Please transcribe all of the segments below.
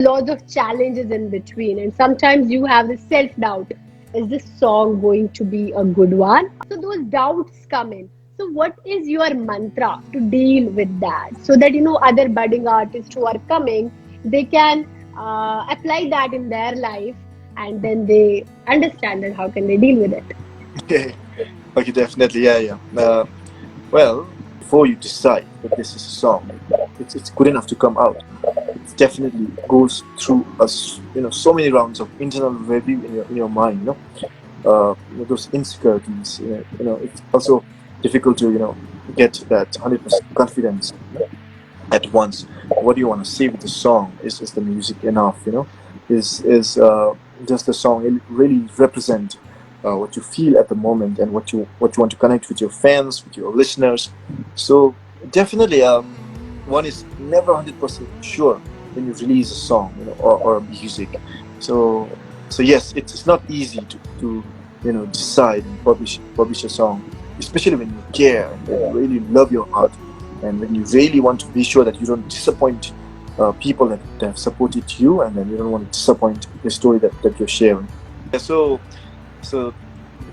lots of challenges in between, and sometimes you have this self-doubt. Is this song going to be a good one? So those doubts come in. So what is your mantra to deal with that, so that other budding artists who are coming, they can apply that in their life, and then they understand that how can they deal with it. Okay, okay, definitely, yeah, yeah. Well, before you decide that this is a song, it's good enough to come out. It definitely goes through us, so many rounds of internal review in your mind. Those insecurities. It's also difficult to get that 100% confidence at once. What do you want to say with the song? Is the music enough? Is does the song really represent what you feel at the moment, and what you want to connect with your fans, with your listeners? So definitely, one is never 100% sure when you release a song, or music. So yes, it's not easy to decide and publish a song, especially when you care and when you really love your art, and when you really want to be sure that you don't disappoint people that have supported you, and then you don't want to disappoint the story that you're sharing. Yeah, so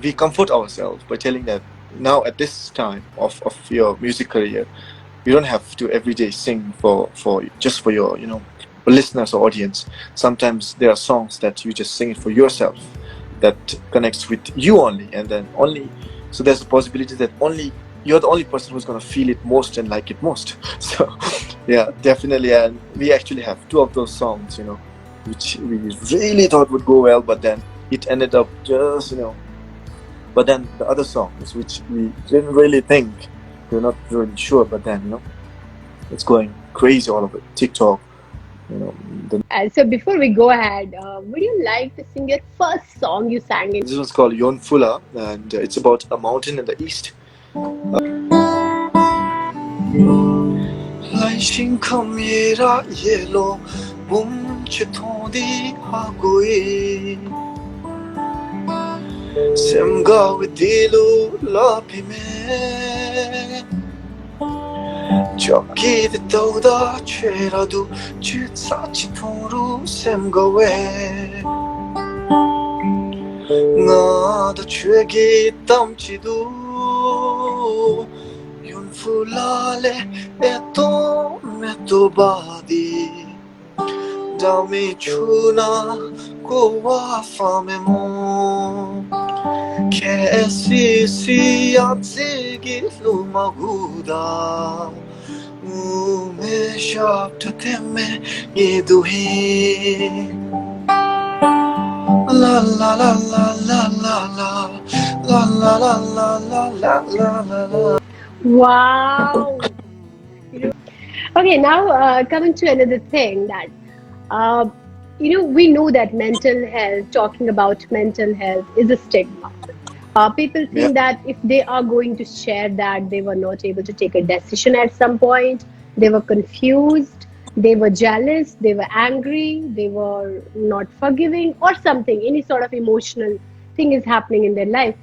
we comfort ourselves by telling that now at this time of your music career, you don't have to every day sing for just for your listeners or audience. Sometimes there are songs that you just sing it for yourself, that connects with you only, and then only. So there's a possibility that only you're the only person who's going to feel it most and like it most. So yeah, definitely. And we actually have two of those songs, which we really thought would go well, but then it ended up just but then the other songs, which we didn't really think, we're not really sure, but then it's going crazy all over TikTok. The So before we go ahead, would you like to sing your first song you sang in? This one's called Yon Fula, and it's about a mountain in the east. Laishin kamera yelo bum chitondi hagoi semga widilu lapi me joki de toda cheradu chutsa chitoru semga we na da chegi tamchidu Yon fulale eto meto badi Dami chuna goa fame mo Che si atzigi luma guda Ume shapta teme yeduhi La la la la la la la La la la la la la la la la. Wow. Okay, now coming to another thing that uh, we know that mental health, talking about mental health, is a stigma. People Yeah. think that if they are going to share that, they were not able to take a decision at some point, they were confused, they were jealous, they were angry, they were not forgiving, or something, any sort of emotional thing is happening in their life.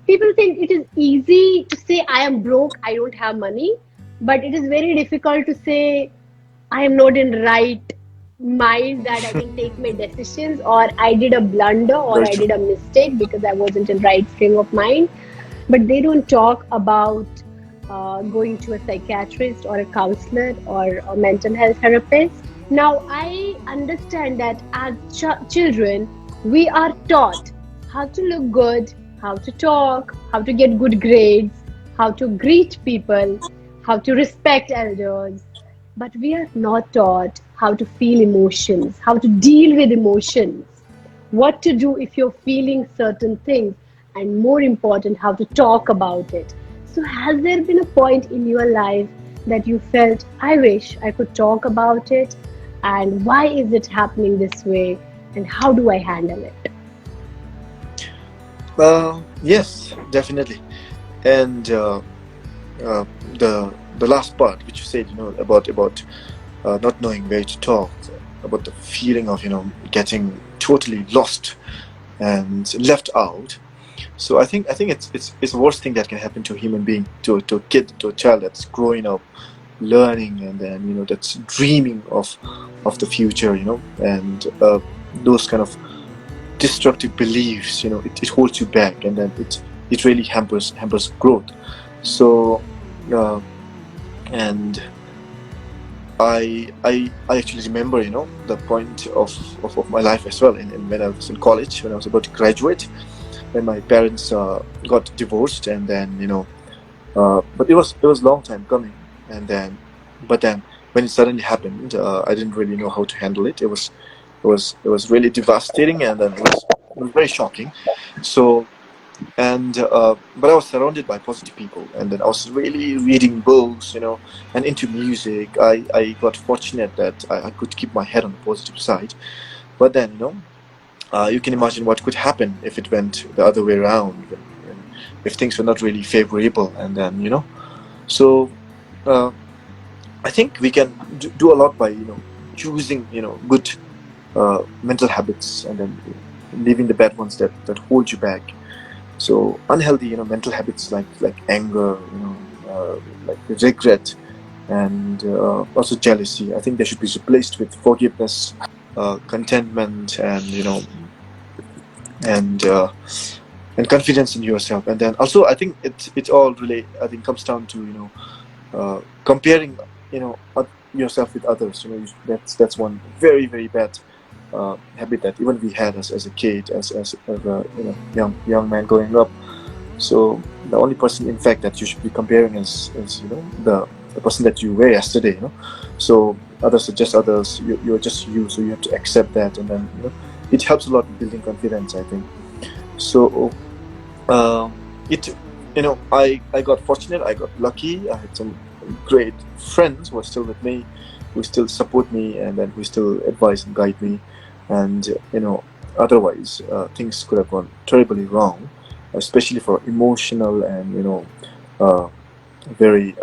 People think it is easy to say, I am broke, I don't have money, but it is very difficult to say, I am not in right mind that I can take my decisions, or I did a blunder, or Very I true. did a mistake because I wasn't in right frame of mind. But they don't talk about going to a psychiatrist or a counselor or a mental health therapist. Now, I understand that as children, we are taught how to look good, how to talk, how to get good grades, how to greet people, how to respect elders, but we are not taught how to feel emotions, how to deal with emotions, what to do if you're feeling certain things, and more important, how to talk about it. So, has there been a point in your life that you felt, I wish I could talk about it, and why is it happening this way, and how do I handle it? Yes, definitely. And uh, the last part, which you said, about not knowing where to talk, about the feeling of getting totally lost and left out. So I think it's the worst thing that can happen to a human being, to a kid, to a child that's growing up, learning, and then that's dreaming of the future, and those kind of destructive beliefs, it holds you back, and then it really hampers growth. So uh, and I actually remember, the point of my life as well, in when I was in college, when I was about to graduate, when my parents got divorced, and then but it was long time coming, and then but then when it suddenly happened, I didn't really know how to handle it. It was really devastating, and then it was very shocking. So and but I was surrounded by positive people, and then I was really reading books, and into music. I got fortunate that I could keep my head on the positive side. But then you can imagine what could happen if it went the other way around, if things were not really favorable, and then so uh, I think we can do a lot by choosing good mental habits, and then leaving the bad ones that hold you back. So unhealthy mental habits like anger, like regret, and also jealousy, I think they should be replaced with forgiveness, contentment, and and uh, and confidence in yourself. And then also I think it all really, I think, comes down to comparing yourself with others. That's one very very bad habit that even we had as a kid, as a young man growing up. So the only person, in fact, that you should be comparing is the person that you were yesterday. So others are just others. You're just you. So you have to accept that, and then it helps a lot in building confidence, I think. So it I got fortunate. I got lucky. I had some great friends who are still with me, who still support me, and then who still advise and guide me. And otherwise things could have gone terribly wrong, especially for emotional and uh, very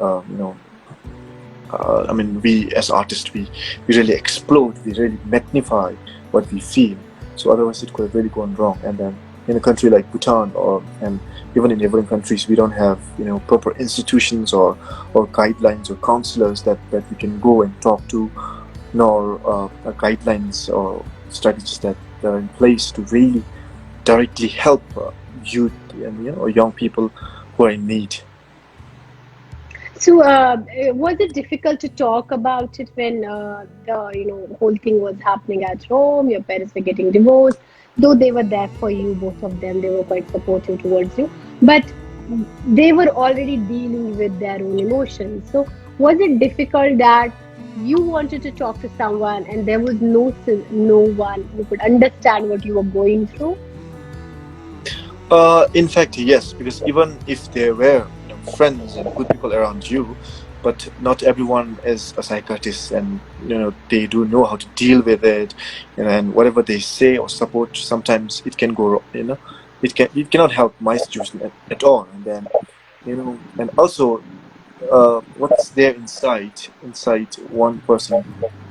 I mean, we as artists, we really explode, we really magnify what we feel. So otherwise it could have really gone wrong. And then in a country like Bhutan, and even in neighboring countries, we don't have proper institutions or guidelines or counselors that we can go and talk to, nor guidelines or strategies that are in place to really directly help youth and young people who are in need. So, was it difficult to talk about it when the whole thing was happening at home? Your parents were getting divorced, though they were there for you, both of them. They were quite supportive towards you, but they were already dealing with their own emotions. So, was it difficult that you wanted to talk to someone and there was no one who could understand what you were going through? In fact, yes, because even if there were friends and good people around you, but not everyone is a psychiatrist, and they do know how to deal with it, and whatever they say or support, sometimes it can go, it cannot help my situation at all. And then and also what's there inside one person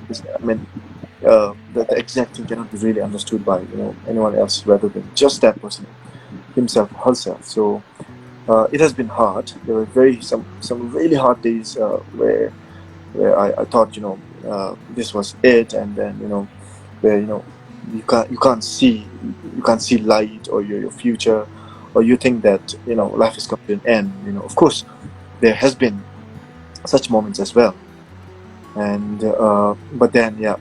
is, I mean, the exact thing cannot be really understood by anyone else rather than just that person himself or herself. So it has been hard. There were some really hard days where I thought this was it, and then where you can't see light, or your future, or you think that life is coming to an end. Of course, there has been such moments as well, and but then yeah.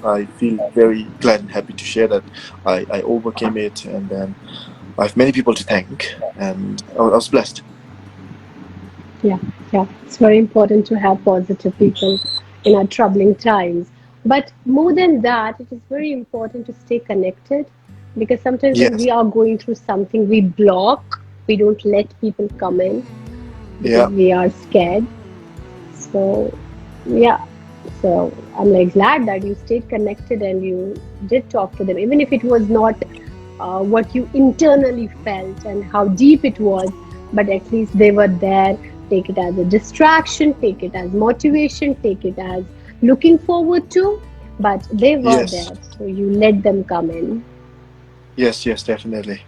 I feel very glad and happy to share that I overcame it, and then I have many people to thank, and I was blessed. Yeah, yeah. It's very important to have positive people in our troubling times. But more than that, it is very important to stay connected, because sometimes when Yes. we are going through something, we block, we don't let people come in because Yeah. we are scared. So, yeah. So, I'm like glad that you stayed connected and you did talk to them, even if it was not what you internally felt and how deep it was, but at least they were there. Take it as a distraction, take it as motivation, take it as looking forward to, but they were Yes. there. So, you let them come in. Yes. Yes. Definitely.